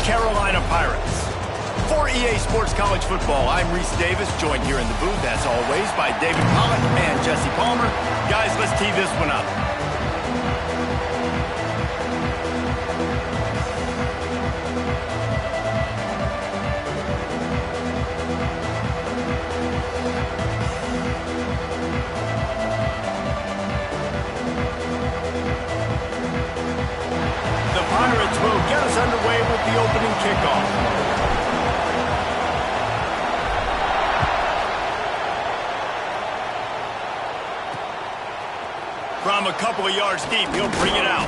Carolina Pirates. For EA Sports College Football, I'm Reese Davis, joined here in the booth, as always, by David Pollock and Jesse Palmer. Guys, let's tee this one up. The Pirates will get us underway with the opening kickoff. From a couple of yards deep, he'll bring it out.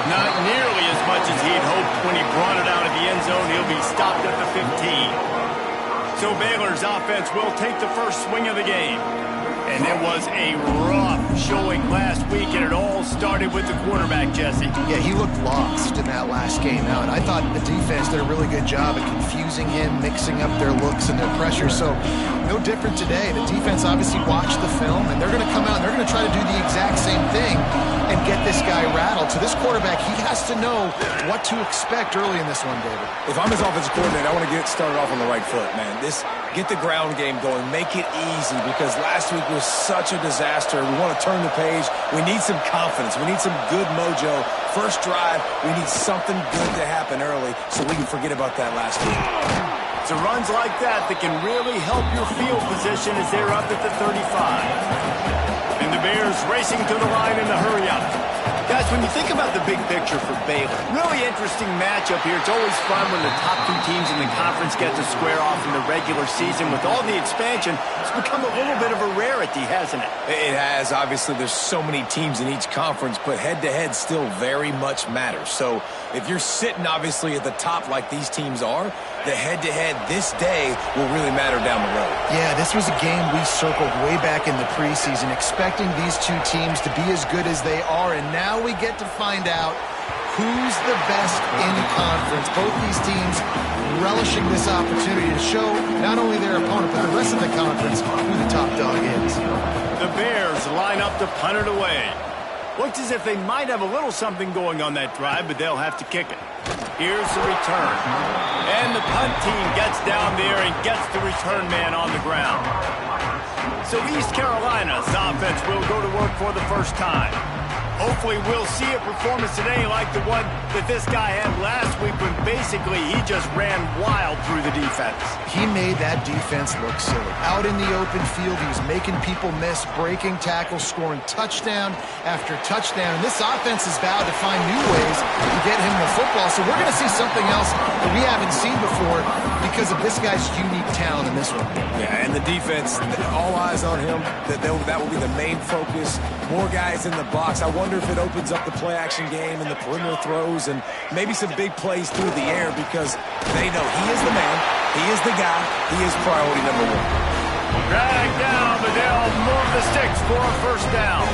Not nearly as much as he'd hoped when he brought it out of the end zone. He'll be stopped at the 15. So Baylor's offense will take the first swing of the game. And it was a rough showing last week, and it all started with the quarterback, Jesse. Yeah, he looked lost in that last game out. I thought the defense did a really good job at confusing him, mixing up their looks and their pressure. So no different today. The defense obviously watched the film, and they're going to come out and they're going to try to do the exact same thing and get this guy rattled. So this quarterback, he has to know what to expect early in this one, David. If I'm his offensive coordinator, I want to get started off on the right foot, man. Get the ground game going. Make it easy, because last week was such a disaster. We want to turn the page. We need some confidence. We need some good mojo. First drive, we need something good to happen early so we can forget about that last week. It's runs like that can really help your field position as they're up at the 35. And the Bears racing to the line in the hurry up. Guys, when you think about the big picture for Baylor, really interesting matchup here. It's always fun when the top two teams in the conference get to square off in the regular season. With all the expansion, it's become a little bit of a rarity, hasn't it? It has. Obviously, there's so many teams in each conference, but head-to-head still very much matters. So if you're sitting, obviously, at the top like these teams are, the head-to-head this day will really matter down the road. Yeah, this was a game we circled way back in the preseason, expecting these two teams to be as good as they are, and now we get to find out who's the best in conference. Both these teams relishing this opportunity to show not only their opponent, but the rest of the conference who the top dog is. The Bears line up to punt it away. Looks as if they might have a little something going on that drive, but they'll have to kick it. Here's the return. And the punt team gets down there and gets the return man on the ground. So East Carolina's offense will go to work for the first time. Hopefully we'll see a performance today like the one that this guy had last week when basically he just ran wild through the defense. He made that defense look silly. Out in the open field, he was making people miss, breaking tackles, scoring touchdown after touchdown. And this offense is vowed to find new ways to get him the football. So we're going to see something else that we haven't seen before because of this guy's unique talent in this one. Yeah, and the defense, all eyes on him. That will be the main focus. More guys in the box. I wonder if it opens up the play-action game and the perimeter throws and maybe some big plays through the air, because they know he is the man, he is the guy, he is priority number one. Drag down, but they'll move the sticks for a first down.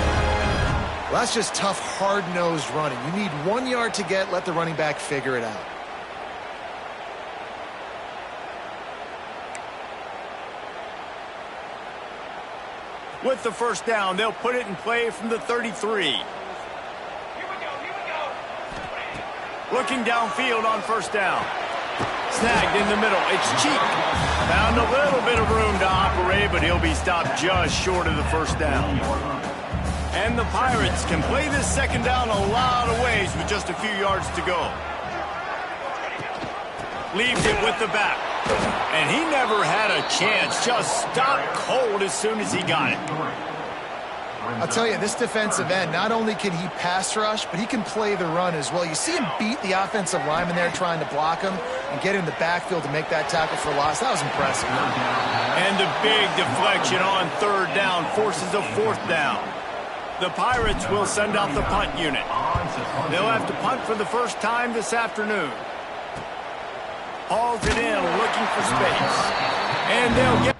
Well, that's just tough, hard-nosed running. You need 1 yard to get, let the running back figure it out. With the first down, they'll put it in play from the 33. Looking downfield on first down. Snagged in the middle. It's Cheek. Found a little bit of room to operate, but he'll be stopped just short of the first down. And the Pirates can play this second down a lot of ways with just a few yards to go. Leaves it with the back. And he never had a chance. Just stopped cold as soon as he got it. I'll tell you, this defensive end, not only can he pass rush, but he can play the run as well. You see him beat the offensive lineman there trying to block him and get in the backfield to make that tackle for loss. That was impressive. And a big deflection on third down forces a fourth down. The Pirates will send out the punt unit. They'll have to punt for the first time this afternoon. Hauls it in, looking for space. And they'll get...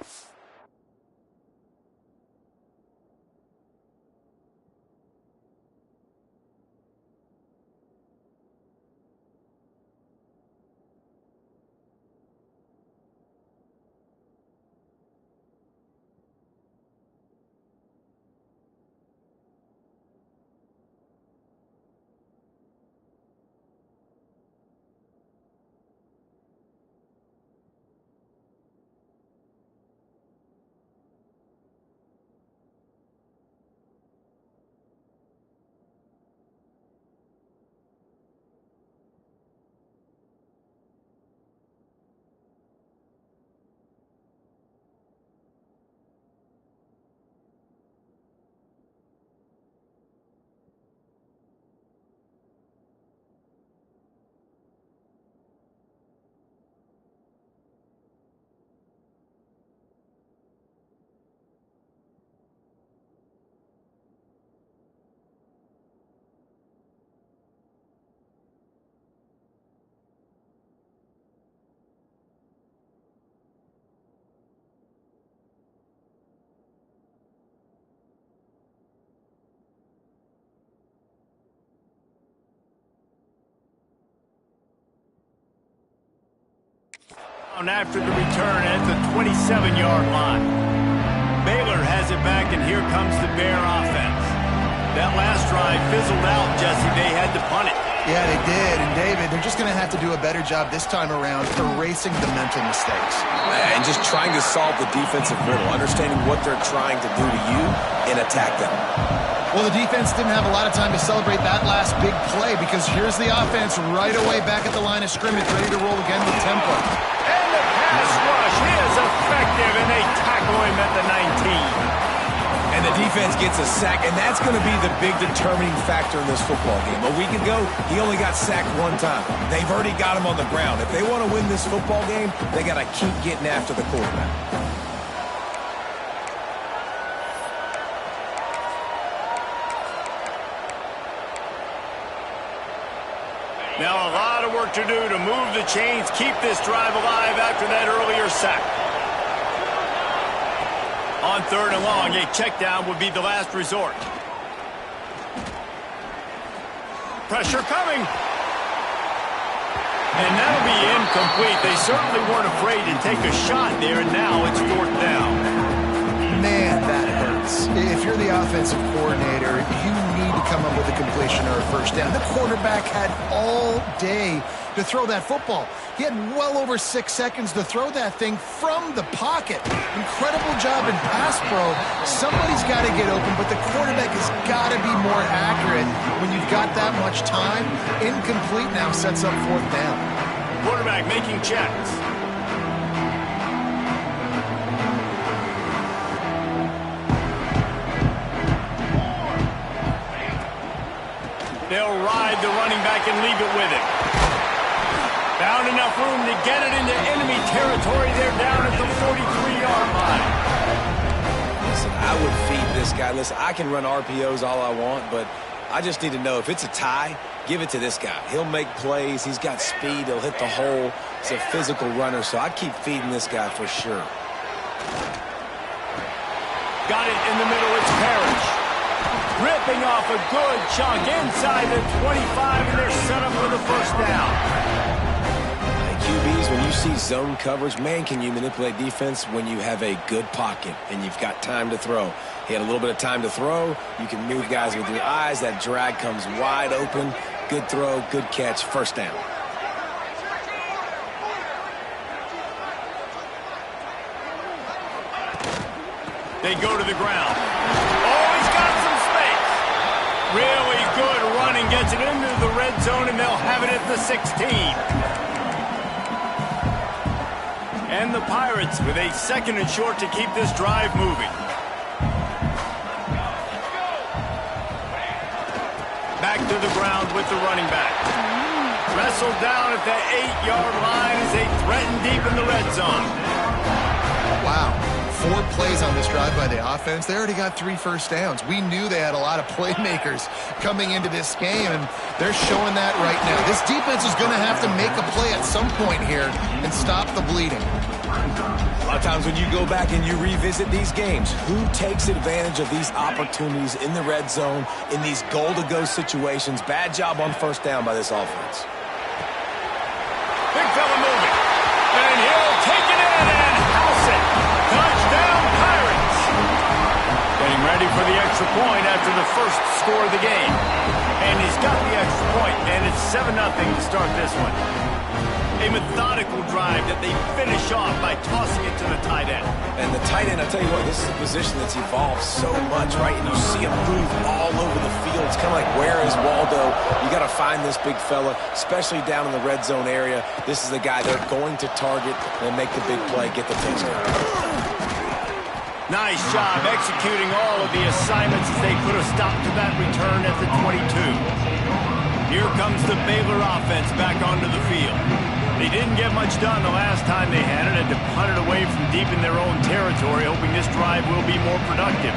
After the return at the 27-yard line. Baylor has it back, and here comes the Bear offense. That last drive fizzled out, Jesse. They had to punt it. Yeah, they did. And, David, they're just going to have to do a better job this time around erasing the mental mistakes. And just trying to solve the defensive riddle, understanding what they're trying to do to you and attack them. Well, the defense didn't have a lot of time to celebrate that last big play because here's the offense right away back at the line of scrimmage, ready to roll again with tempo. And the pass rush is effective, and they tackle him at the 19. And the defense gets a sack, and that's going to be the big determining factor in this football game. A week ago, he only got sacked one time. They've already got him on the ground. If they want to win this football game, they got to keep getting after the quarterback. Now a lot of work to do to move the chains, keep this drive alive after that earlier sack. On 3rd and long, a check down would be the last resort. Pressure coming. And that'll be incomplete. They certainly weren't afraid to take a shot there, and now it's 4th down. Man, that hurts. If you're the offensive coordinator, you need to come up with a completion or a first down. The quarterback had all day to throw that football. He had well over 6 seconds to throw that thing from the pocket. Incredible job in pass pro. Somebody's got to get open, but the quarterback has got to be more accurate when you've got that much time. Incomplete now sets up 4th down. Quarterback making checks. They'll ride the running back and leave it with him. Found enough room to get it into enemy territory. They're down at the 43-yard line. Listen, I would feed this guy. Listen, I can run RPOs all I want, but I just need to know if it's a tie, give it to this guy. He'll make plays. He's got speed. He'll hit the hole. He's a physical runner, so I keep feeding this guy for sure. Got it in the middle. It's Parrish. Ripping off a good chunk inside the 25, and they're set up for the first down. QBs, when you see zone coverage, man, can you manipulate defense when you have a good pocket and you've got time to throw. He had a little bit of time to throw. You can move guys with your eyes. That drag comes wide open. Good throw, good catch, first down. They go to the ground. Oh, he's got some space. Really good running, gets it into the red zone, and they'll have it at the 16. And the Pirates with a 2nd and short to keep this drive moving. Back to the ground with the running back. Wrestled down at the 8-yard line as they threaten deep in the red zone. Wow. 4 plays on this drive by the offense. They already got 3 first downs. We knew they had a lot of playmakers coming into this game, and they're showing that right now. This defense is going to have to make a play at some point here and stop the bleeding. A lot of times when you go back and you revisit these games, who takes advantage of these opportunities in the red zone, in these goal-to-go situations? Bad job on first down by this offense. Big fella moving. And he'll take it in and house it. Touchdown, Pirates. Getting ready for the extra point after the first score of the game. And he's got the extra point, and it's 7-0 to start this one. A methodical drive that they finish off by tossing it to the tight end. And the tight end, I tell you what, this is a position that's evolved so much, right? And you see him move all over the field. It's kind of like, where is Waldo? You got to find this big fella, especially down in the red zone area. This is the guy they're going to target and make the big play, get the touchdown. Nice job executing all of the assignments as they put a stop to that return at the 22. Here comes the Baylor offense back onto the field. They didn't get much done the last time they had it, had to punt it away from deep in their own territory, hoping this drive will be more productive.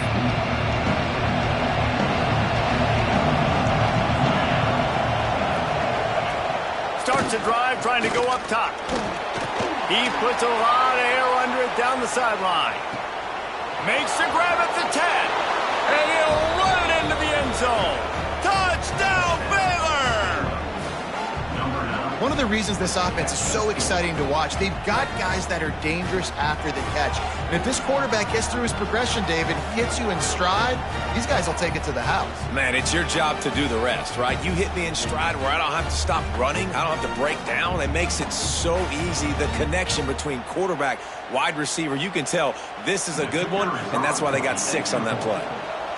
Starts a drive trying to go up top. He puts a lot of air under it down the sideline. Makes the grab at the 10. And he'll run it into the end zone. Touchdown, Baylor! one of the reasons this offense is so exciting to watch. They've got guys that are dangerous after the catch. And if this quarterback gets through his progression, David, hits you in stride, these guys will take it to the house. Man, it's your job to do the rest, right? You hit me in stride where I don't have to stop running. I don't have to break down. It makes it so easy. The connection between quarterback, wide receiver, you can tell this is a good one, and that's why they got 6 on that play.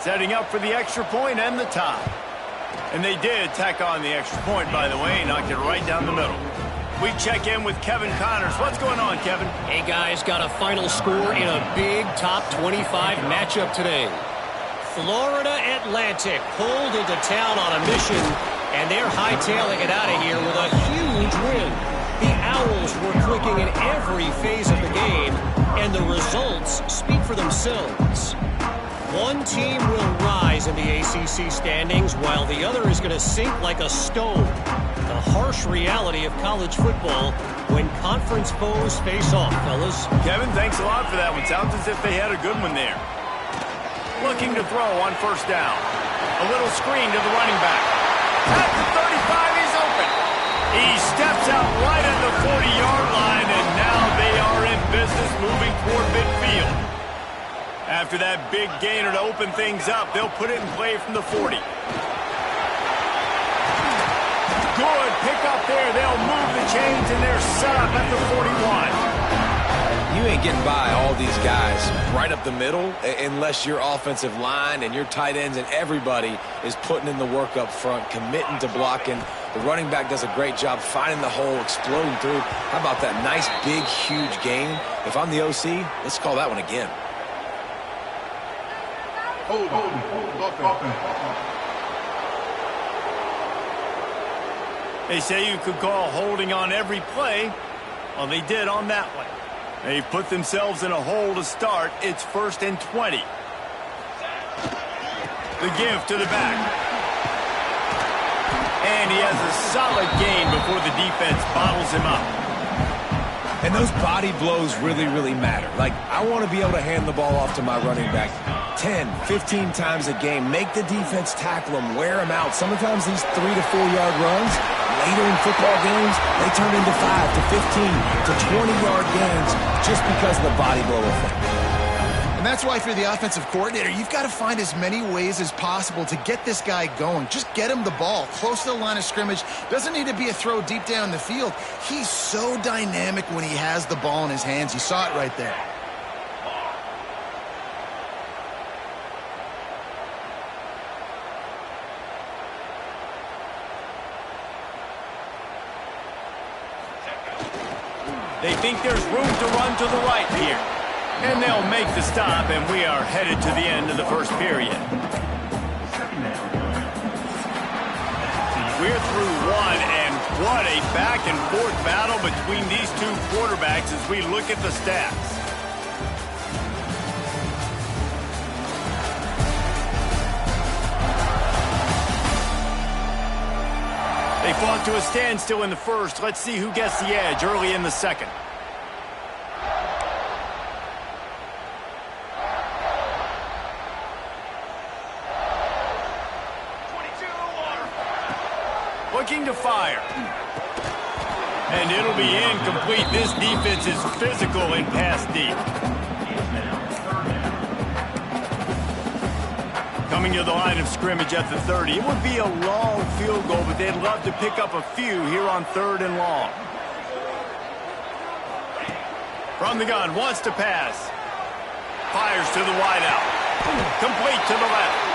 Setting up for the extra point and the tie. And they did tack on the extra point, by the way, knocked it right down the middle. We check in with Kevin Connors. What's going on, Kevin? Hey, guys, got a final score in a big top 25 matchup today. Florida Atlantic pulled into town on a mission, and they're hightailing it out of here with a huge win. The Owls were clicking in every phase of the game, and the results speak for themselves. One team will rise in the ACC standings, while the other is going to sink like a stone. The harsh reality of college football when conference foes face off, fellas. Kevin, thanks a lot for that one. Sounds as if they had a good one there. Looking to throw on first down. A little screen to the running back. At the 35, he's open. He steps out right at the 40-yard line, and now they are in business moving toward midfield. After that big gainer to open things up, they'll put it in play from the 40. Good pick up there. They'll move the chains, and they're set up at the 41. You ain't getting by all these guys right up the middle unless your offensive line and your tight ends and everybody is putting in the work up front, committing to blocking. The running back does a great job finding the hole, exploding through. How about that nice, big, huge gain? If I'm the OC, let's call that one again. They say you could call holding on every play. Well, they did on that one. They put themselves in a hole to start. It's 1st and 20. The give to the back. And he has a solid gain before the defense bottles him up. And those body blows really, really matter. Like, I want to be able to hand the ball off to my running back 10, 15 times a game. Make the defense tackle him, wear him out. Sometimes these 3 to 4 yard runs, later in football games, they turn into 5 to 15 to 20-yard gains just because of the body blow effect. And that's why if you're the offensive coordinator, you've got to find as many ways as possible to get this guy going. Just get him the ball close to the line of scrimmage. Doesn't need to be a throw deep down the field. He's so dynamic when he has the ball in his hands. You saw it right there. They think there's room to run to the right here. And they'll make the stop, and we are headed to the end of the first period. We're through one, and what a back-and-forth battle between these two quarterbacks as we look at the stats. They fought to a standstill in the first. Let's see who gets the edge early in the second. Looking to fire. And it'll be incomplete. This defense is physical and pass deep. Coming to the line of scrimmage at the 30. It would be a long field goal, but they'd love to pick up a few here on 3rd and long. From the gun, wants to pass. Fires to the wideout. Complete to the left.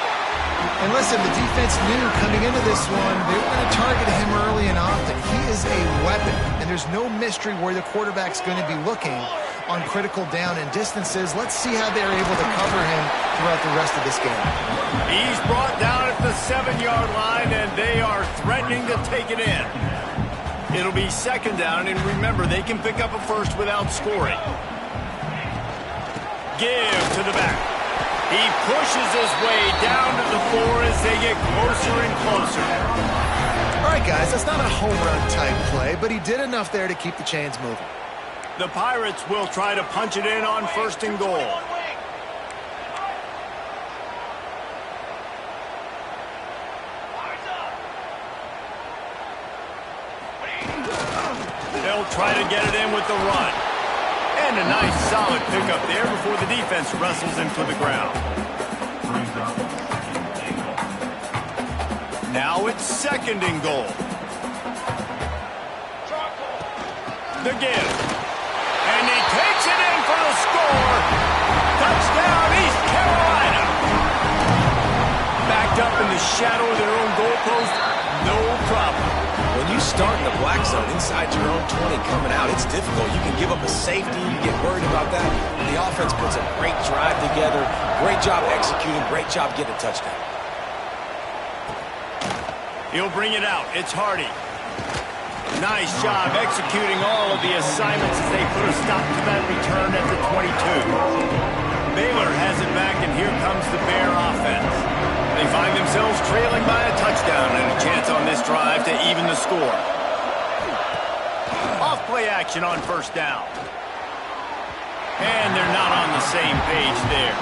And listen, the defense knew coming into this one, they were going to target him early and often. He is a weapon, and there's no mystery where the quarterback's going to be looking on critical down and distances. Let's see how they're able to cover him throughout the rest of this game. He's brought down at the 7-yard line, and they are threatening to take it in. It'll be 2nd down, and remember, they can pick up a first without scoring. Give to the back. He pushes his way down to the 4 as they get closer and closer. All right, guys, that's not a home run type play, but he did enough there to keep the chains moving. The Pirates will try to punch it in on 1st and goal. They'll try to get it in with the run. And a nice solid pickup there before the defense wrestles him to the ground. Now it's 2nd and goal. The give. And he takes it in for the score. Touchdown, East Carolina. Backed up in the shadow of their own goalpost, no problem. When you start in the black zone inside your own 20 coming out, it's difficult. You can give up a safety, you get worried about that. The offense puts a great drive together. Great job executing, great job getting a touchdown. He'll bring it out. It's Hardy. Nice job executing all of the assignments as they put a stop to that return at the 22. Baylor has it back, and here comes the Bear offense. They find themselves trailing by a touchdown and a chance on this drive to even the score. Off-play action on 1st down. And they're not on the same page there.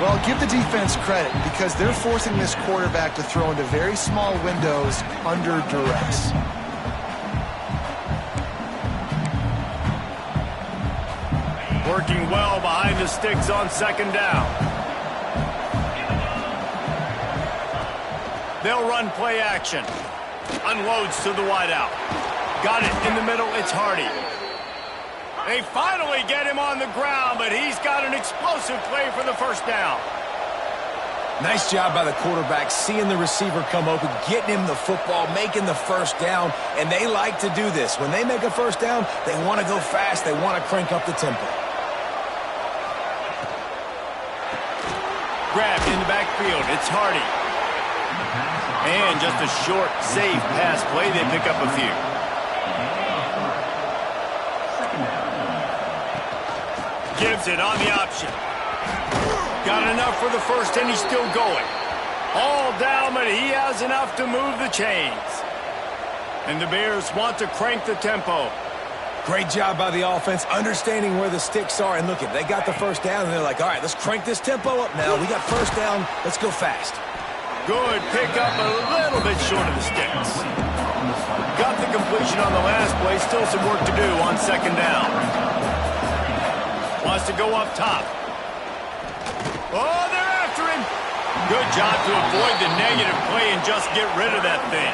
Well, give the defense credit because they're forcing this quarterback to throw into very small windows under duress. Working well behind the sticks on 2nd down. They'll run play action. Unloads to the wideout. Got it in the middle. It's Hardy. They finally get him on the ground, but he's got an explosive play for the 1st down. Nice job by the quarterback, seeing the receiver come open, getting him the football, making the 1st down, and they like to do this. When they make a 1st down, they want to go fast. They want to crank up the tempo. Grabbed in the backfield. It's Hardy. And just a short, safe pass play. They pick up a few. Gives it on the option. Got enough for the 1st, and he's still going. All down, but he has enough to move the chains. And the Bears want to crank the tempo. Great job by the offense, understanding where the sticks are. And look, they got the 1st down, and they're like, all right, let's crank this tempo up now. We got 1st down. Let's go fast. Good pickup, a little bit short of the sticks. Got the completion on the last play. Still some work to do on 2nd down. Wants to go up top. Oh, they're after him. Good job to avoid the negative play and just get rid of that thing.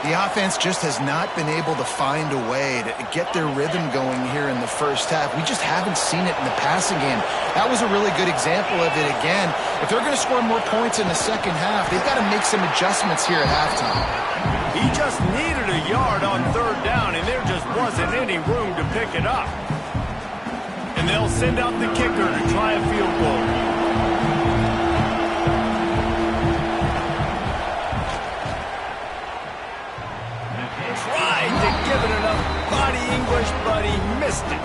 The offense just has not been able to find a way to get their rhythm going here in the 1st half. We just haven't seen it in the passing game. That was a really good example of it again. If they're going to score more points in the 2nd half, they've got to make some adjustments here at halftime. He just needed a yard on 3rd down, and there just wasn't any room to pick it up. And they'll send out the kicker to try a field goal. Tried to give it enough body English, but he missed it.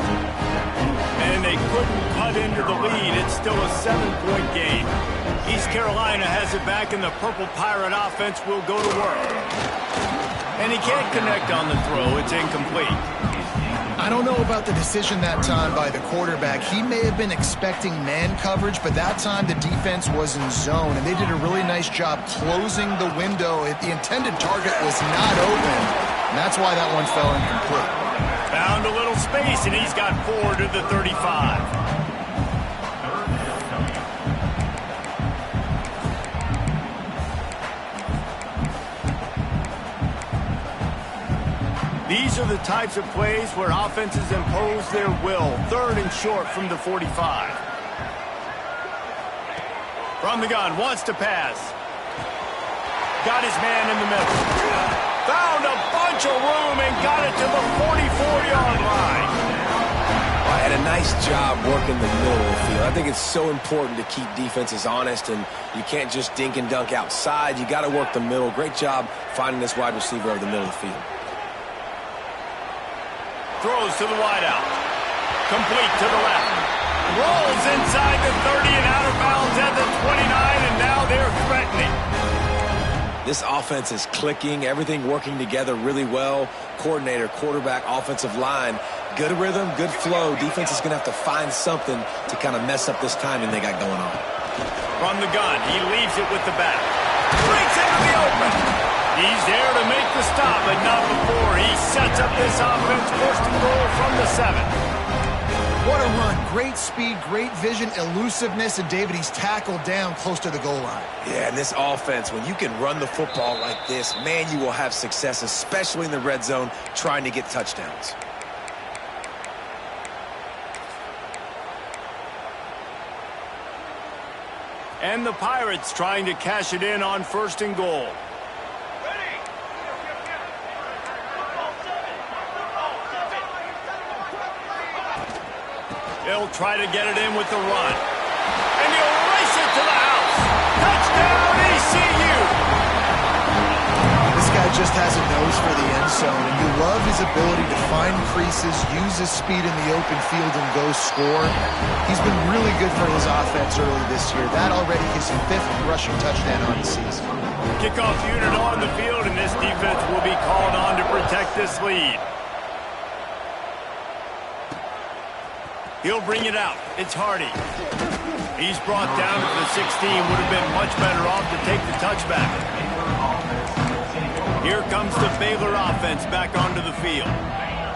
And they couldn't cut into the lead. It's still a 7-point game. East Carolina has it back, and the Purple Pirate offense will go to work. And he can't connect on the throw. It's incomplete. I don't know about the decision that time by the quarterback. He may have been expecting man coverage, but that time the defense was in zone, and they did a really nice job closing the window. The intended target was not open, and that's why that one fell incomplete. Found a little space, and he's got 4 to the 35. These are the types of plays where offenses impose their will. 3rd and short from the 45. From the gun, wants to pass. Got his man in the middle. Found a bunch of room and got it to the 44-yard line. I had a nice job working the middle of the field. I think it's so important to keep defenses honest, and you can't just dink and dunk outside. You got to work the middle. Great job finding this wide receiver over the middle of the field. Throws to the wideout. Complete to the left. Rolls inside the 30 and out of bounds at the 29, and now they're threatening. This offense is clicking, everything working together really well. Coordinator, quarterback, offensive line, good rhythm, good flow. Defense is going to have to find something to kind of mess up this timing they got going on. From the gun, he leaves it with the back. Breaks into the open. He's there to make the the stop, but not before. He sets up this offense, first and goal from the 7. What a run. Great speed, great vision, elusiveness, and David, he's tackled down close to the goal line. Yeah, and this offense, when you can run the football like this, man, you will have success, especially in the red zone, trying to get touchdowns. And the Pirates trying to cash it in on first and goal. He'll try to get it in with the run. And he'll race it to the house. Touchdown, ECU! This guy just has a nose for the end zone, and you love his ability to find creases, use his speed in the open field, and go score. He's been really good for his offense early this year. That already his 5th rushing touchdown on the season. Kickoff unit on the field, and this defense will be called on to protect this lead. He'll bring it out. It's Hardy. He's brought down to the 16. Would have been much better off to take the touchback. Here comes the Baylor offense back onto the field.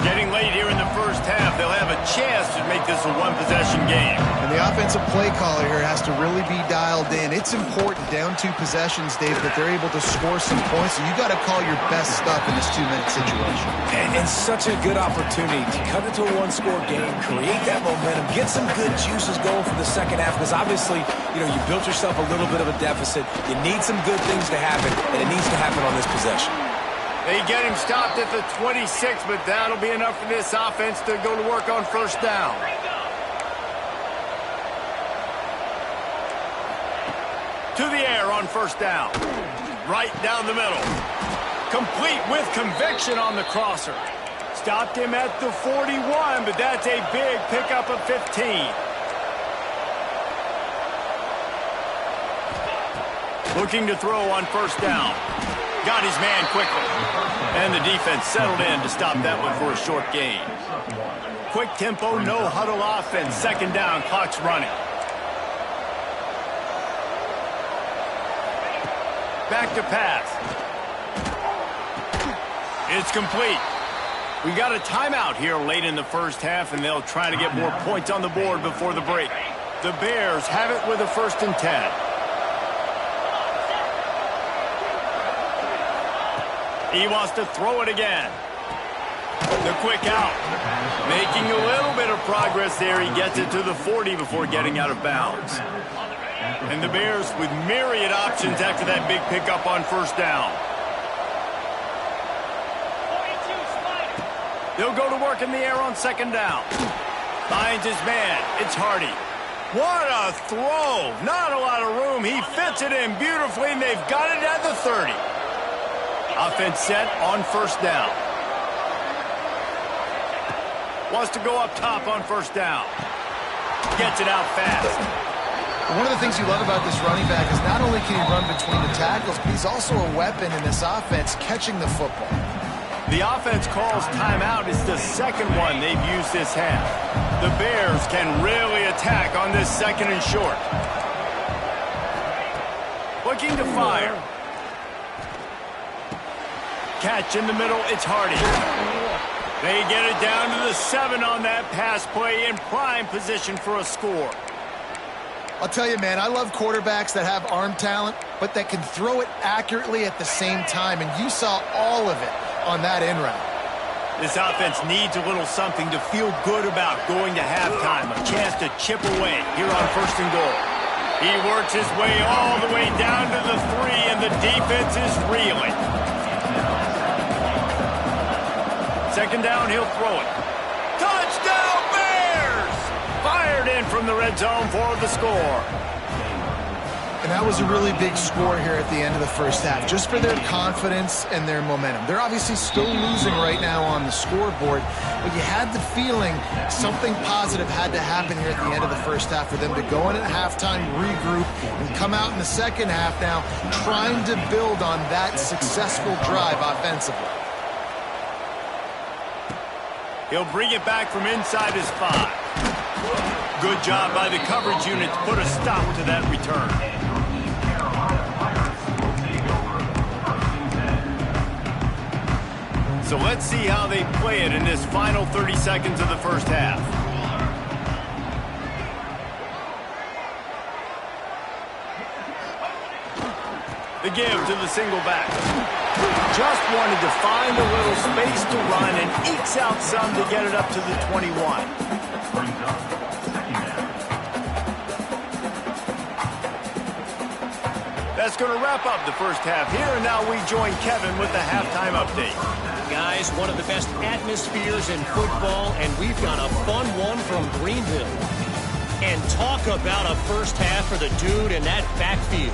Getting late here in the first half, they'll have a chance to make this a one-possession game. And the offensive play caller here has to really be dialed in. It's important, down 2 possessions, Dave, that they're able to score some points. So you got to call your best stuff in this 2-minute situation. And such a good opportunity to cut into a one-score game, create that momentum, get some good juices going for the second half, because obviously, you built yourself a little bit of a deficit. You need some good things to happen, and it needs to happen on this possession. They get him stopped at the 26, but that'll be enough for this offense to go to work on first down. To the air on first down. Right down the middle. Complete with conviction on the crosser. Stopped him at the 41, but that's a big pickup of 15. Looking to throw on first down. Got his man quickly. And the defense settled in to stop that one for a short gain. Quick tempo, no huddle offense. Second down, clock's running. Back to pass. It's complete. We got a timeout here late in the first half, and they'll try to get more points on the board before the break. The Bears have it with a 1st and 10. He wants to throw it again. The quick out. Making a little bit of progress there. He gets it to the 40 before getting out of bounds. And the Bears with myriad options after that big pickup on first down. They'll go to work in the air on second down. Finds his man. It's Hardy. What a throw. Not a lot of room. He fits it in beautifully, and they've got it at the 30. Offense set on first down. Wants to go up top on first down. Gets it out fast. One of the things you love about this running back is not only can he run between the tackles, but he's also a weapon in this offense catching the football. The offense calls timeout. It's the second one they've used this half. The Bears can really attack on this 2nd and short. Looking to fire. Catch in the middle, it's Hardy. They get it down to the 7 on that pass play in prime position for a score. I'll tell you, man, I love quarterbacks that have arm talent, but that can throw it accurately at the same time, and you saw all of it on that end route. This offense needs a little something to feel good about going to halftime, a chance to chip away here on first and goal. He works his way all the way down to the 3, and the defense is reeling. Second down, he'll throw it. Touchdown, Bears! Fired in from the red zone for the score. And that was a really big score here at the end of the first half, just for their confidence and their momentum. They're obviously still losing right now on the scoreboard, but you had the feeling something positive had to happen here at the end of the first half for them to go in at halftime, regroup, and come out in the second half now trying to build on that successful drive offensively. He'll bring it back from inside his 5. Good job by the coverage unit to put a stop to that return. So let's see how they play it in this final 30 seconds of the first half. The give to the single back. Just wanted to find a little space to run and ekes out some to get it up to the 21. That's going to wrap up the first half here, and now we join Kevin with the halftime update. Guys, one of the best atmospheres in football, and we've got a fun one from Greenville. And talk about a first half for the dude in that backfield.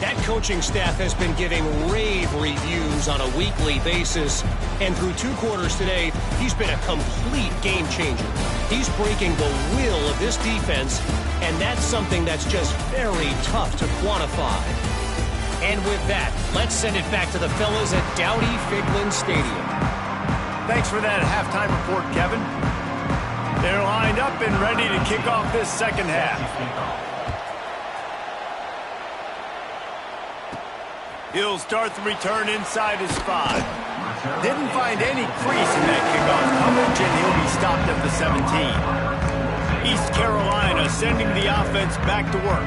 That coaching staff has been giving rave reviews on a weekly basis, and through 2 quarters today, he's been a complete game changer. He's breaking the will of this defense, and that's something that's just very tough to quantify. And with that, let's send it back to the fellas at Dowdy-Figlin Stadium. Thanks for that halftime report, Kevin. They're lined up and ready to kick off this second half. He'll start the return inside his 5. Didn't find any crease in that kickoff coverage, and he'll be stopped at the 17. East Carolina sending the offense back to work.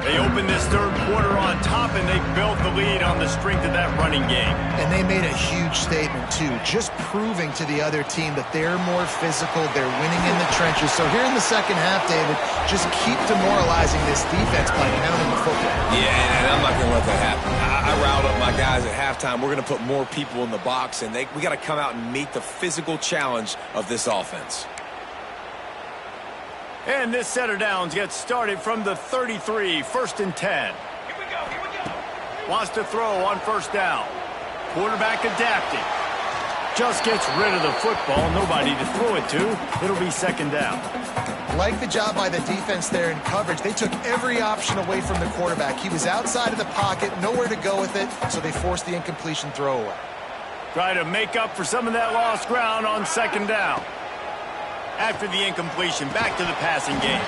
They open this third quarter on top, and they built the lead on the strength of that running game. And they made a huge statement, too, just proving to the other team that they're more physical, they're winning in the trenches. So here in the second half, David, just keep demoralizing this defense by pounding the football. Yeah, and I'm not going to let that happen. I riled up my guys at halftime. We're going to put more people in the box, and we got to come out and meet the physical challenge of this offense. And this set of downs gets started from the 33, 1st and 10. Here we go. Wants to throw on first down. Quarterback adapting. Just gets rid of the football. Nobody to throw it to. It'll be second down. Like the job by the defense there in coverage. They took every option away from the quarterback. He was outside of the pocket, nowhere to go with it, so they forced the incompletion throwaway. Try to make up for some of that lost ground on second down. After the incompletion, back to the passing game.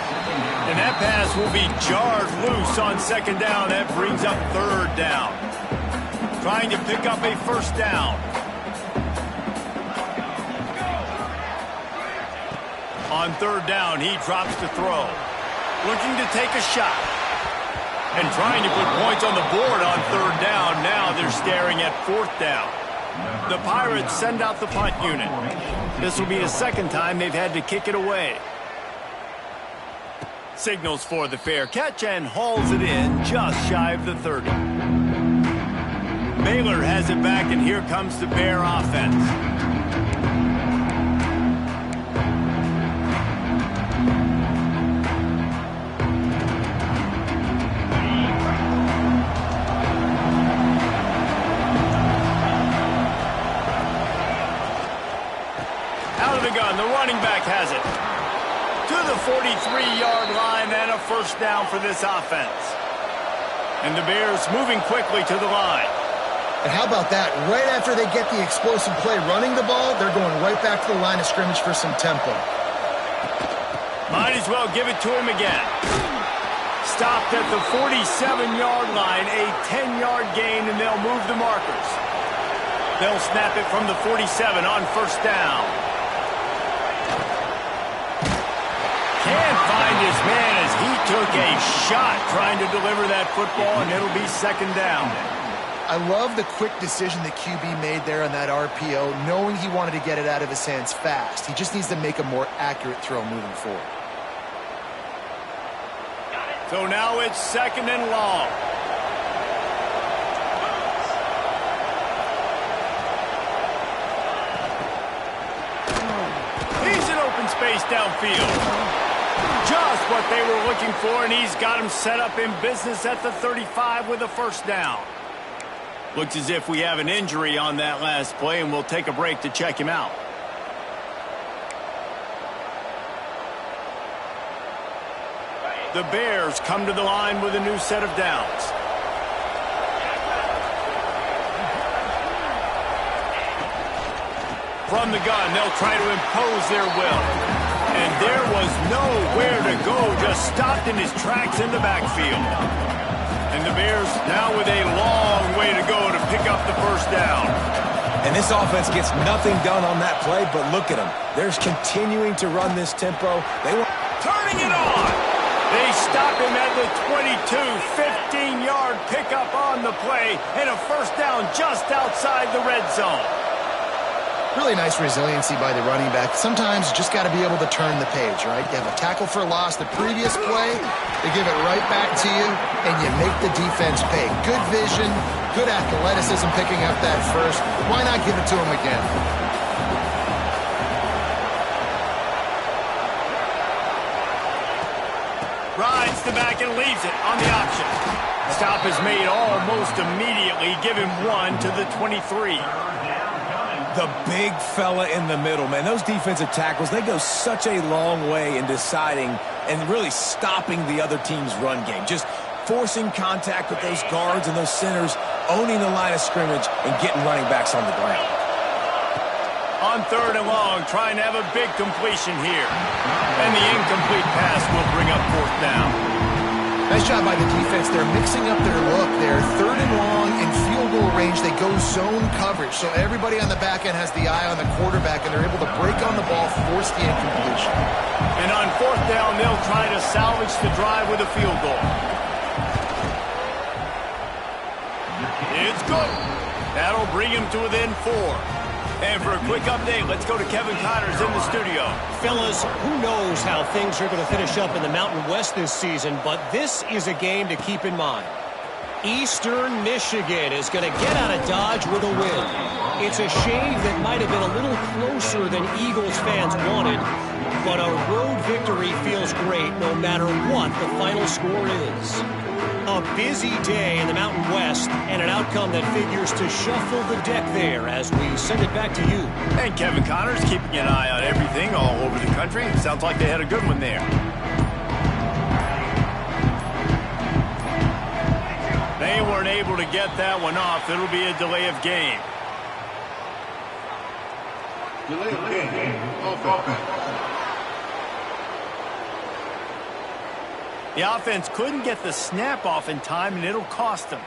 And that pass will be jarred loose on second down. That brings up third down. Trying to pick up a first down. On third down, he drops to throw. Looking to take a shot. And trying to put points on the board on third down. Now they're staring at fourth down. The Pirates send out the punt unit. This will be the second time they've had to kick it away. Signals for the fair catch and hauls it in just shy of the 30. Baylor has it back, and here comes the Bear offense. The running back has it to the 43-yard line, and a first down for this offense. And the Bears moving quickly to the line. And how about that? Right after they get the explosive play running the ball, they're going right back to the line of scrimmage for some tempo. Might as well give it to him again. Stopped at the 47-yard line, a 10-yard gain, and they'll move the markers. They'll snap it from the 47 on first down. Can't find his man as he took a shot trying to deliver that football, and it'll be second down. I love the quick decision the QB made there on that RPO, knowing he wanted to get it out of his hands fast. He just needs to make a more accurate throw moving forward. So now it's second and long. He's in open space downfield. Just what they were looking for, and he's got him set up in business at the 35 with a first down. Looks as if we have an injury on that last play, and we'll take a break to check him out. The Bears come to the line with a new set of downs. From the gun, they'll try to impose their will. And there was nowhere to go, just stopped in his tracks in the backfield. And the Bears now with a long way to go to pick up the first down. And this offense gets nothing done on that play, but look at them. They're continuing to run this tempo. They want turning it on. They stop him at the 22, 15-yard pickup on the play, and a first down just outside the red zone. Really nice resiliency by the running back. Sometimes you just got to be able to turn the page, right? You have a tackle for a loss the previous play, they give it right back to you, and you make the defense pay. Good vision, good athleticism picking up that first. Why not give it to him again? Rides the back and leaves it on the option. Stop is made almost immediately. Give him 1 to the 23. the big fella in the middle, man. Those defensive tackles, they go such a long way in deciding and really stopping the other team's run game. Just forcing contact with those guards and those centers, owning the line of scrimmage, and getting running backs on the ground. On 3rd and long, trying to have a big completion here. And the incomplete pass will bring up 4th down. Nice job by the defense. They're mixing up their look. They're 3rd and long in field goal range. They go zone coverage. So everybody on the back end has the eye on the quarterback, and they're able to break on the ball, force the incompletion. And on 4th down, they'll try to salvage the drive with a field goal. It's good. That'll bring him to within 4. And for a quick update, let's go to Kevin Connors in the studio. Fellas, who knows how things are going to finish up in the Mountain West this season, but this is a game to keep in mind. Eastern Michigan is going to get out of Dodge with a win. It's a shame that might have been a little closer than Eagles fans wanted, but a road victory feels great no matter what the final score is. A busy day in the Mountain West and an outcome that figures to shuffle the deck there as we send it back to you. And Kevin Connors keeping an eye on everything all over the country. Sounds like they had a good one there. They weren't able to get that one off. It'll be a delay of game. Delay of game. Offense. The offense couldn't get the snap off in time, and it'll cost them.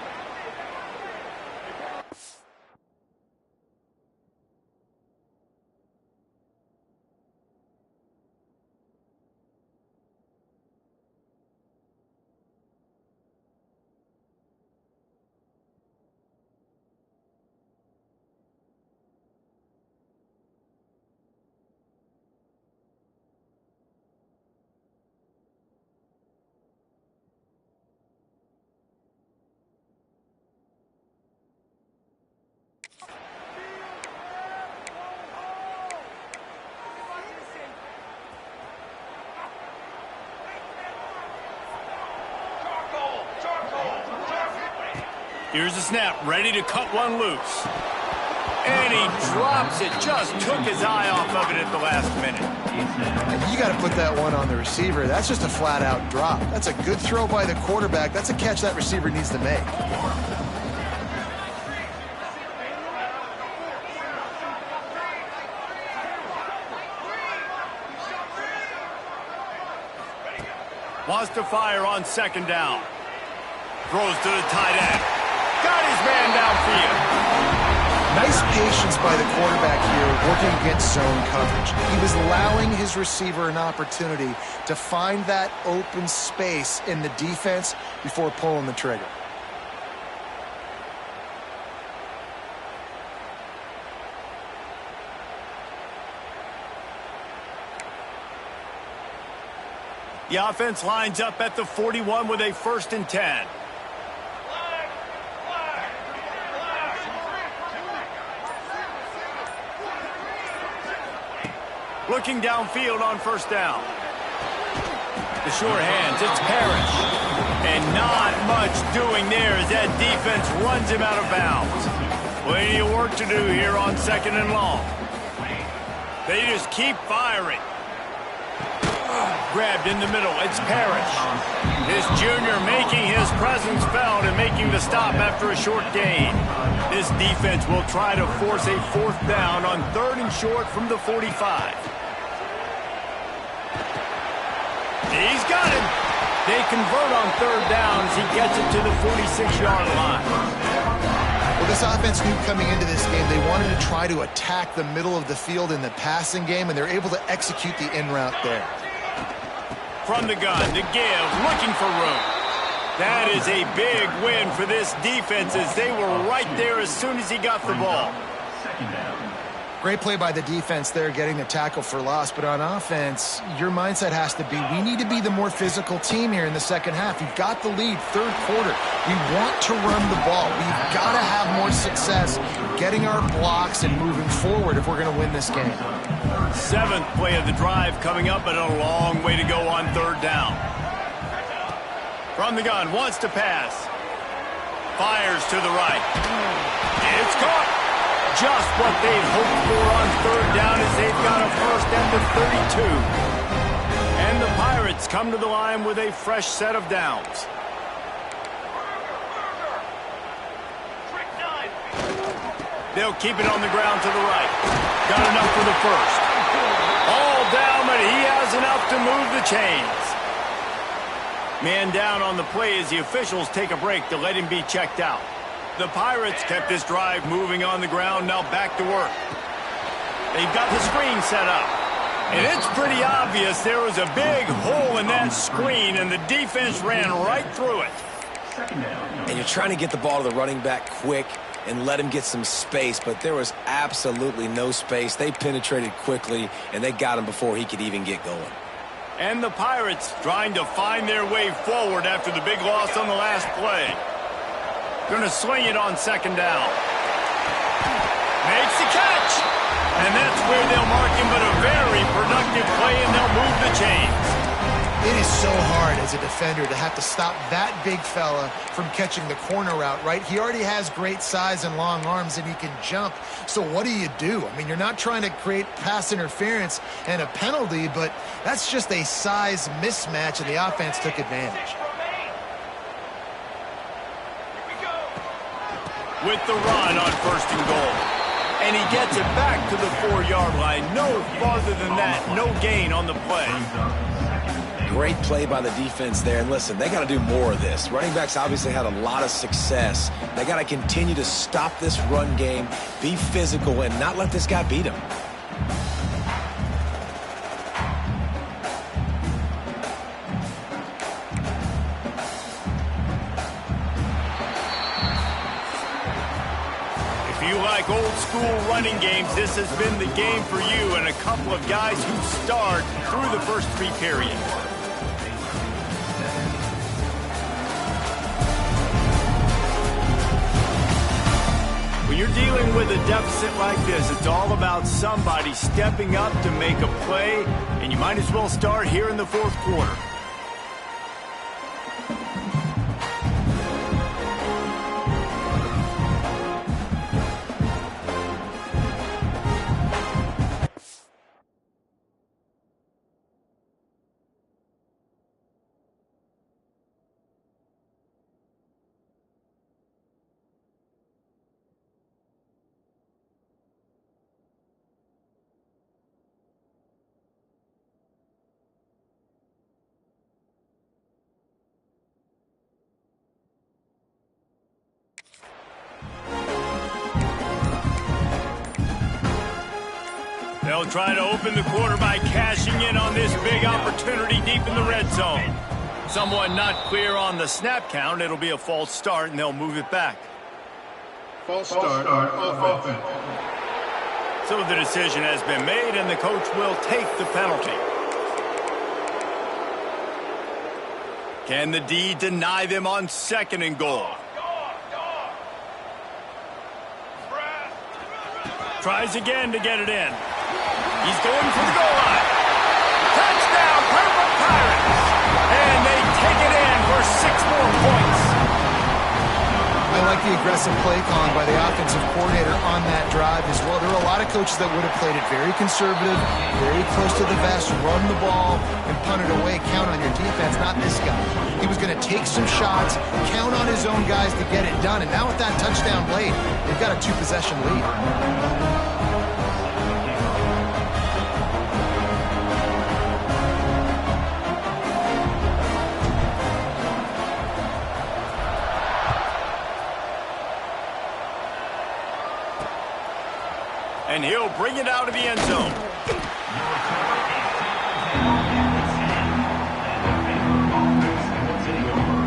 Here's the snap, ready to cut one loose. And he drops it, just took his eye off of it at the last minute. You got to put that one on the receiver. That's just a flat-out drop. That's a good throw by the quarterback. That's a catch that receiver needs to make. Wants to fire on 2nd down. Throws to the tight end. Got his man downfield. Nice patience by the quarterback here working against zone coverage. He was allowing his receiver an opportunity to find that open space in the defense before pulling the trigger. The offense lines up at the 41 with a 1st and 10. Looking downfield on 1st down. The short hands, it's Parrish. And not much doing there as that defense runs him out of bounds. Plenty of work to do here on 2nd and long. They just keep firing. Grabbed in the middle, it's Parrish. This junior making his presence felt and making the stop after a short gain. This defense will try to force a 4th down on 3rd and short from the 45. He's got it. They convert on 3rd down as he gets it to the 46-yard line. Well, this offense knew coming into this game they wanted to try to attack the middle of the field in the passing game, and they're able to execute the in route there. From the gun, to give, looking for room. That is a big win for this defense as they were right there as soon as he got the ball. Great play by the defense there, getting the tackle for loss. But on offense, your mindset has to be, we need to be the more physical team here in the second half. You've got the lead, third quarter. We want to run the ball. We've got to have more success getting our blocks and moving forward if we're going to win this game. Seventh play of the drive coming up, but a long way to go on third down. From the gun, wants to pass. Fires to the right. It's caught. Just what they've hoped for on third down as they've got a first and the 32. And the Pirates come to the line with a fresh set of downs. They'll keep it on the ground to the right. Got enough for the first. All down, but he has enough to move the chains. Man down on the play as the officials take a break to let him be checked out. The Pirates kept this drive moving on the ground, now back to work. They've got the screen set up. And it's pretty obvious there was a big hole in that screen, and the defense ran right through it. And you're trying to get the ball to the running back quick and let him get some space, but there was absolutely no space. They penetrated quickly, and they got him before he could even get going. And the Pirates trying to find their way forward after the big loss on the last play. Going to swing it on second down. Makes the catch. And that's where they'll mark him, but a very productive play, and they'll move the chains. It is so hard as a defender to have to stop that big fella from catching the corner route, right? He already has great size and long arms, and he can jump. So what do? I mean, you're not trying to create pass interference and a penalty, but that's just a size mismatch, and the offense took advantage. With the run on first and goal. And he gets it back to the 4-yard line. No farther than that. No gain on the play. Great play by the defense there. And listen, they got to do more of this. Running backs obviously had a lot of success. They got to continue to stop this run game, be physical, and not let this guy beat him. If you like old school running games, this has been the game for you, and a couple of guys who starred through the first three periods. When you're dealing with a deficit like this, it's all about somebody stepping up to make a play, and you might as well start here in the fourth quarter. They'll try to open the quarter by cashing in on this big opportunity deep in the red zone. Someone not clear on the snap count. It'll be a false start, and they'll move it back. False start on offense. So the decision has been made, and the coach will take the penalty. Can the D deny them on second and goal? Tries again to get it in. He's going for the goal line. Touchdown, Purple Pirates! And they take it in for 6 more points. I like the aggressive play calling by the offensive coordinator on that drive as well. There are a lot of coaches that would have played it very conservative, very close to the vest, run the ball, and punt it away, count on your defense, not this guy. He was going to take some shots, count on his own guys to get it done, and now with that touchdown late, they've got a 2-possession lead. and he'll bring it out of the end zone.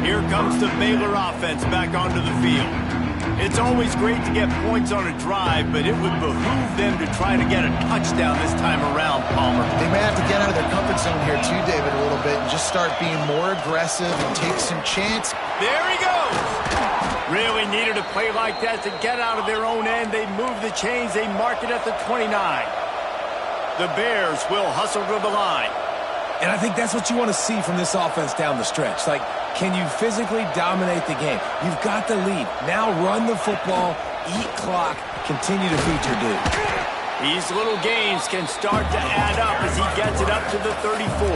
Here comes the Baylor offense back onto the field. It's always great to get points on a drive, but it would behoove them to try to get a touchdown this time around, Palmer. They may have to get out of their comfort zone here too, David, a little bit, and just start being more aggressive and take some chance. There he goes! Really needed a play like that to get out of their own end. They move the chains. They mark it at the 29. The Bears will hustle to the line. And I think that's what you want to see from this offense down the stretch. Like, can you physically dominate the game? You've got the lead. Now run the football, eat clock, continue to feed your dude. These little gains can start to add up as he gets it up to the 34.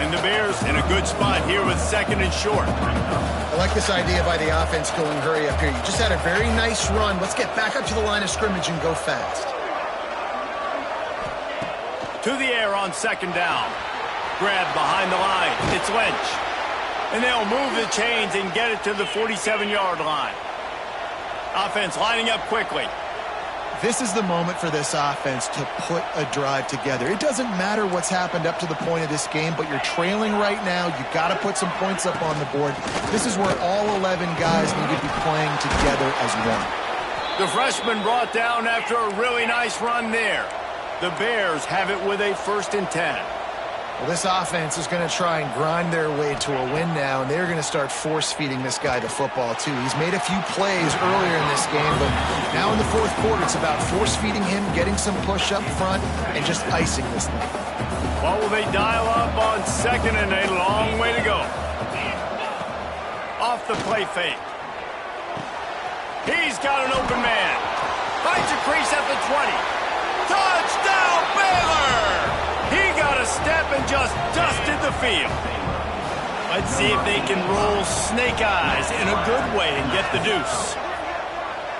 And the Bears in a good spot here with second and short. I like this idea by the offense going hurry up here. You just had a very nice run. Let's get back up to the line of scrimmage and go fast. To the air on second down. Grab behind the line. It's Lynch. And they'll move the chains and get it to the 47-yard line. Offense lining up quickly. This is the moment for this offense to put a drive together. It doesn't matter what's happened up to the point of this game, but you're trailing right now. You've got to put some points up on the board. This is where all 11 guys need to be playing together as one. The freshman brought down after a really nice run there. The Bears have it with a 1st and 10. Well, this offense is going to try and grind their way to a win now, and they're going to start force-feeding this guy the football, too. He's made a few plays earlier in this game, but now in the fourth quarter, it's about force-feeding him, getting some push up front, and just icing this thing. What will they dial up on second and a long way to go? Off the play fake. He's got an open man. Finds a crease at the 20. Touchdown, Baylor! He got a step and just dusted the field. Let's see if they can roll snake eyes in a good way and get the deuce.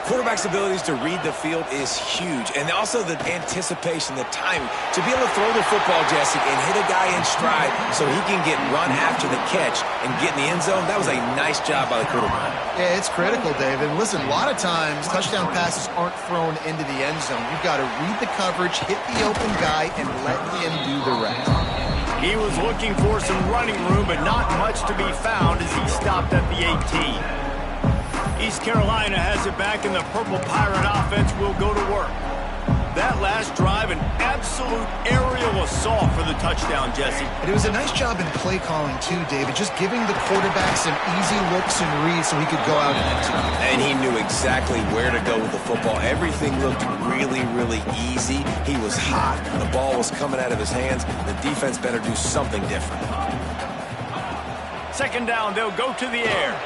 Quarterback's abilities to read the field is huge, and also the anticipation, the timing. To be able to throw the football, Jesse, and hit a guy in stride so he can get run after the catch and get in the end zone, that was a nice job by the quarterback. Yeah, it's critical, David. Listen, a lot of times touchdown passes aren't thrown into the end zone. You've got to read the coverage, hit the open guy, and let him do the rest. He was looking for some running room, but not much to be found as he stopped at the 18. East Carolina has it back, and the Purple Pirate offense will go to work. That last drive, an absolute aerial assault for the touchdown, Jesse. And it was a nice job in play calling, too, David, just giving the quarterback some easy looks and reads so he could go out and execute. And he knew exactly where to go with the football. Everything looked really, really easy. He was hot. The ball was coming out of his hands. The defense better do something different. Second down, they'll go to the air.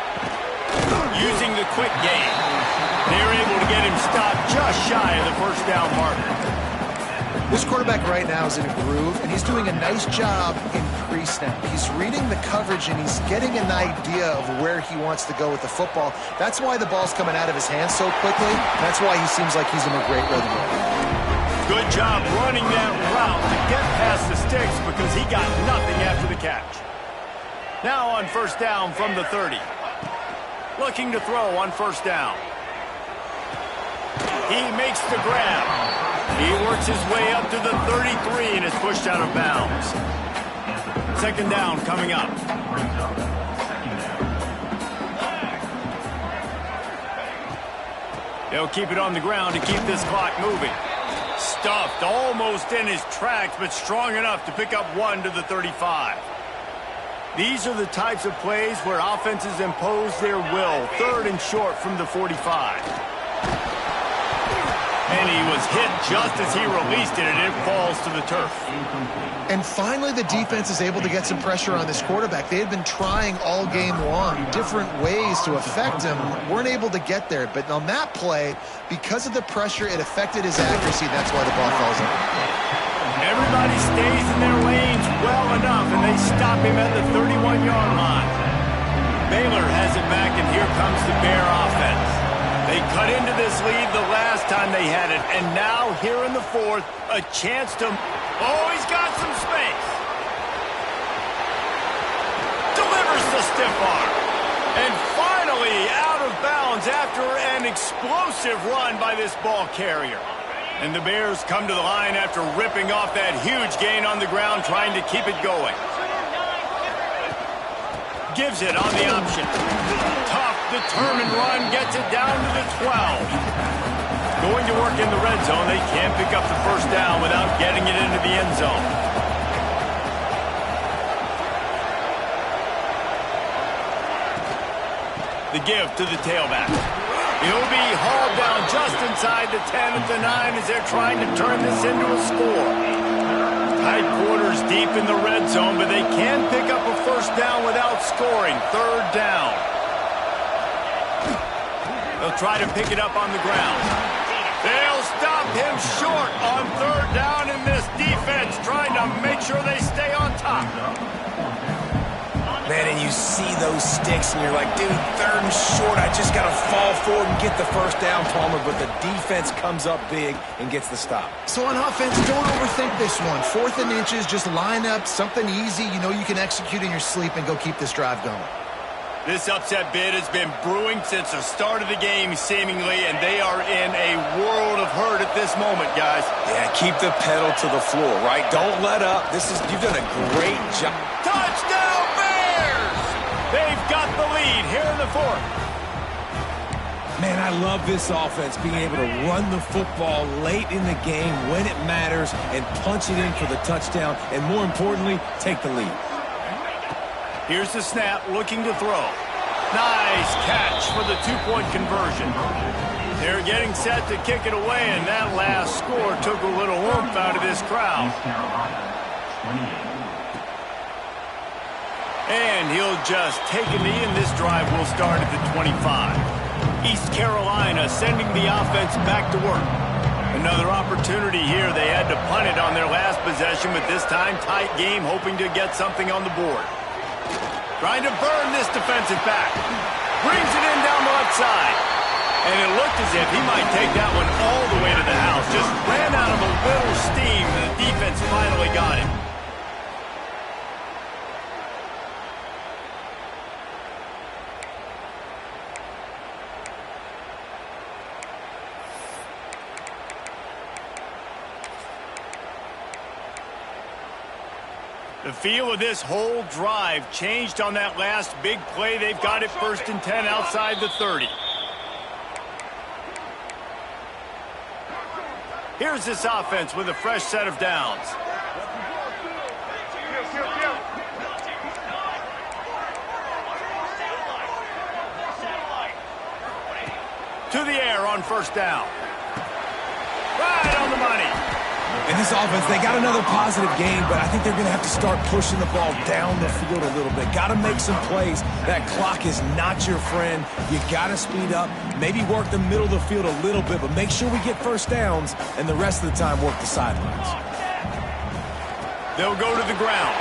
Using the quick game, they're able to get him stopped just shy of the first down marker. This quarterback right now is in a groove, and he's doing a nice job in pre-snap. He's reading the coverage, and he's getting an idea of where he wants to go with the football. That's why the ball's coming out of his hands so quickly. That's why he seems like he's in a great rhythm. Good job running that route to get past the sticks because he got nothing after the catch. Now on first down from the 30. Looking to throw on first down. He makes the grab. He works his way up to the 33 and is pushed out of bounds. Second down coming up. They'll keep it on the ground to keep this clock moving. Stuffed almost in his tracks, but strong enough to pick up one to the 35. These are the types of plays where offenses impose their will. Third and short from the 45. And he was hit just as he released it, and it falls to the turf. And finally, the defense is able to get some pressure on this quarterback. They had been trying all game long different ways to affect him. Weren't able to get there. But on that play, because of the pressure, it affected his accuracy. That's why the ball falls out. Everybody stays in their lanes well enough, and they stop him at the 31-yard line. Baylor has it back, and here comes the Bear offense. They cut into this lead the last time they had it, and now here in the fourth, a chance to... Oh, he's got some space. Delivers the stiff arm. And finally out of bounds after an explosive run by this ball carrier. And the Bears come to the line after ripping off that huge gain on the ground, trying to keep it going. Gives it on the option. Tough, determined run, gets it down to the 12. Going to work in the red zone, they can't pick up the first down without getting it into the end zone. The give to the tailback. He'll be hauled down just inside the 10 at the 9 as they're trying to turn this into a score. Tight quarters deep in the red zone, but they can pick up a first down without scoring. Third down. They'll try to pick it up on the ground. They'll stop him short on third down, and this defense trying to make sure they stay on top. Man, and you see those sticks, and you're like, dude, third and short. I just got to fall forward and get the first down, Palmer. But the defense comes up big and gets the stop. So on offense, don't overthink this one. 4th and inches, just line up something easy you know you can execute in your sleep and go keep this drive going. This upset bid has been brewing since the start of the game, seemingly, and they are in a world of hurt at this moment, guys. Yeah, keep the pedal to the floor, right? Don't let up. You've done a great job. Touchdown, Bears! They've got the lead here in the 4th. Man, I love this offense, being able to run the football late in the game when it matters and punch it in for the touchdown, and more importantly, take the lead. Here's the snap, looking to throw. Nice catch for the 2-point conversion. They're getting set to kick it away, and that last score took a little oomph out of this crowd. And he'll just take a knee, and this drive will start at the 25. East Carolina sending the offense back to work. Another opportunity here. They had to punt it on their last possession, but this time tight game, hoping to get something on the board. Trying to burn this defensive back. Brings it in down the left side. And it looked as if he might take that one all the way to the house. Just ran out of a little steam, and the defense finally got him. The feel of this whole drive changed on that last big play. They've got it 1st and 10 outside the 30. Here's this offense with a fresh set of downs. To the air on first down. Right on the money. In this offense, they got another positive game, but I think they're going to have to start pushing the ball down the field a little bit. Got to make some plays. That clock is not your friend. You got to speed up, maybe work the middle of the field a little bit, but make sure we get first downs, and the rest of the time work the sidelines. They'll go to the ground.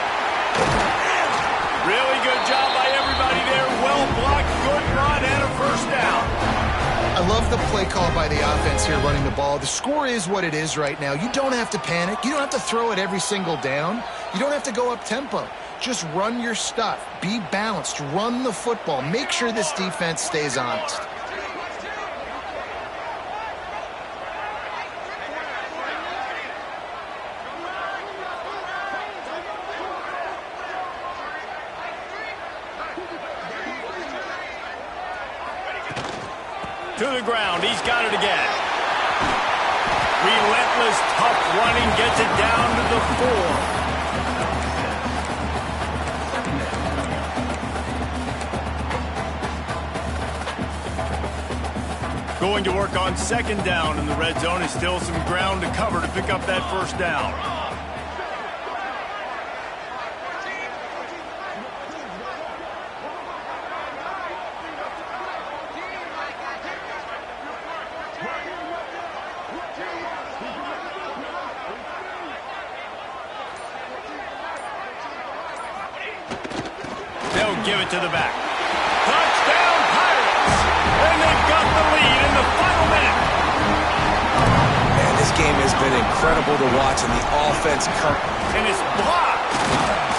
Really good job by everybody there. Well blocked, good run, and a first down. I love the play call by the offense here running the ball. The score is what it is right now. You don't have to panic. You don't have to throw it every single down. You don't have to go up tempo. Just run your stuff. Be balanced. Run the football. Make sure this defense stays honest. To the ground, he's got it again. Relentless, tough running, gets it down to the 4. Going to work on 2nd down in the red zone. Is still some ground to cover to pick up that first down. Give it to the back. Touchdown, Pirates! And they've got the lead in the final minute. Man, this game has been incredible to watch, and the offense And it's blocked.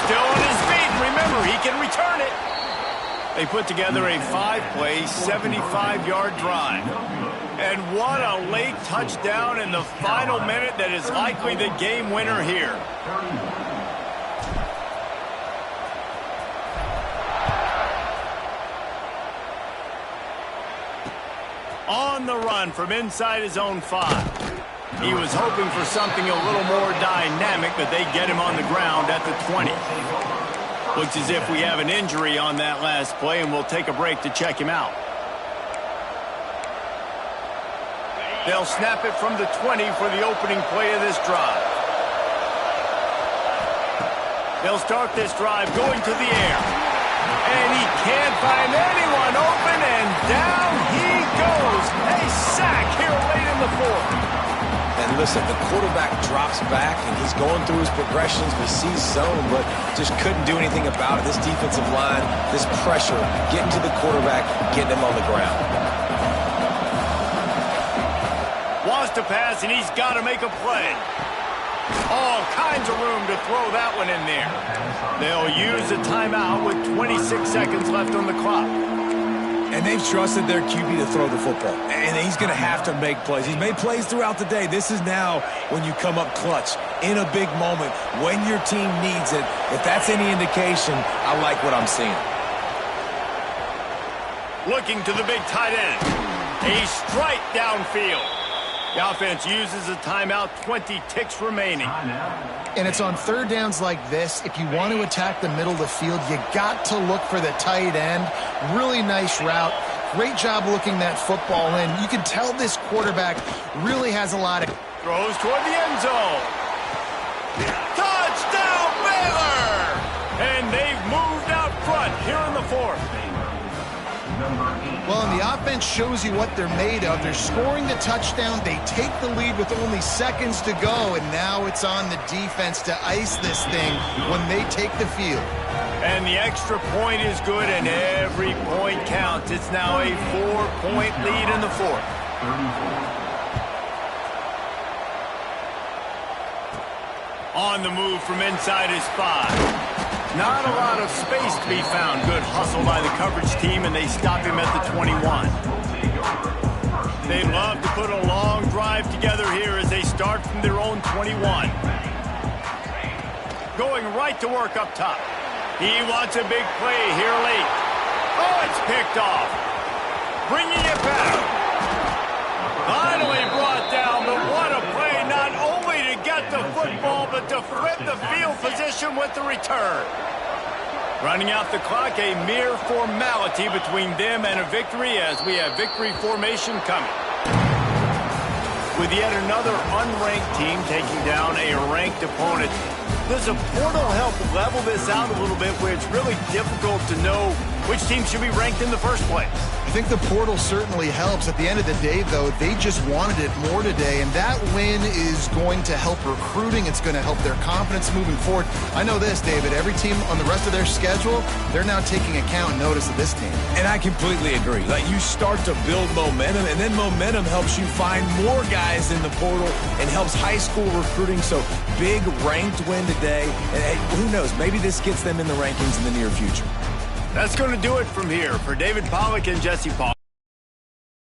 Still on his feet. Remember, he can return it. They put together a 5-play, 75-yard drive. And what a late touchdown in the final minute that is likely the game winner here. On the run from inside his own 5. He was hoping for something a little more dynamic, but they get him on the ground at the 20. Looks as if we have an injury on that last play, and we'll take a break to check him out. They'll snap it from the 20 for the opening play of this drive. They'll start this drive going to the air. And he can't find anyone open, and down he goes. A sack here late in the fourth. And listen, the quarterback drops back, and he's going through his progressions. We see zone, but just couldn't do anything about it. This defensive line, this pressure, getting to the quarterback, getting him on the ground. Wants to pass, and he's got to make a play. All kinds of room to throw that one in there. They'll use a timeout with 26 seconds left on the clock. And they've trusted their QB to throw the football. And he's going to have to make plays. He's made plays throughout the day. This is now when you come up clutch in a big moment when your team needs it. If that's any indication, I like what I'm seeing. Looking to the big tight end. A strike downfield. The offense uses a timeout, 20 ticks remaining. And it's on third downs like this. If you want to attack the middle of the field, you got to look for the tight end. Really nice route. Great job looking that football in. You can tell this quarterback really has a lot of... Throws toward the end zone. Touchdown, Baylor! And they've moved out front here in the fourth. Well, and the offense shows you what they're made of. They're scoring the touchdown. They take the lead with only seconds to go, and now it's on the defense to ice this thing when they take the field. And the extra point is good, and every point counts. It's now a 4-point lead in the fourth. On the move from inside his 5. Not a lot of space to be found. Good hustle by the coverage team, and they stop him at the 21. They love to put a long drive together here as they start from their own 21. Going right to work up top. He wants a big play here late. Oh, it's picked off. Bringing it back. Finally brought down, but what a play, not only to get the football, but to flip the field position with the return. Running out the clock, a mere formality between them and a victory as we have victory formation coming. With yet another unranked team taking down a ranked opponent, does a portal help level this out a little bit where it's really difficult to know which team should be ranked in the first place? I think the portal certainly helps. At the end of the day, though, they just wanted it more today, and that win is going to help recruiting. It's going to help their confidence moving forward. I know this, David, every team on the rest of their schedule, they're now taking account and notice of this team. And I completely agree. Like, you start to build momentum, and then momentum helps you find more guys in the portal and helps high school recruiting. So big ranked win today. And hey, who knows, maybe this gets them in the rankings in the near future. That's going to do it from here. For David Pollack and Jesse Paul,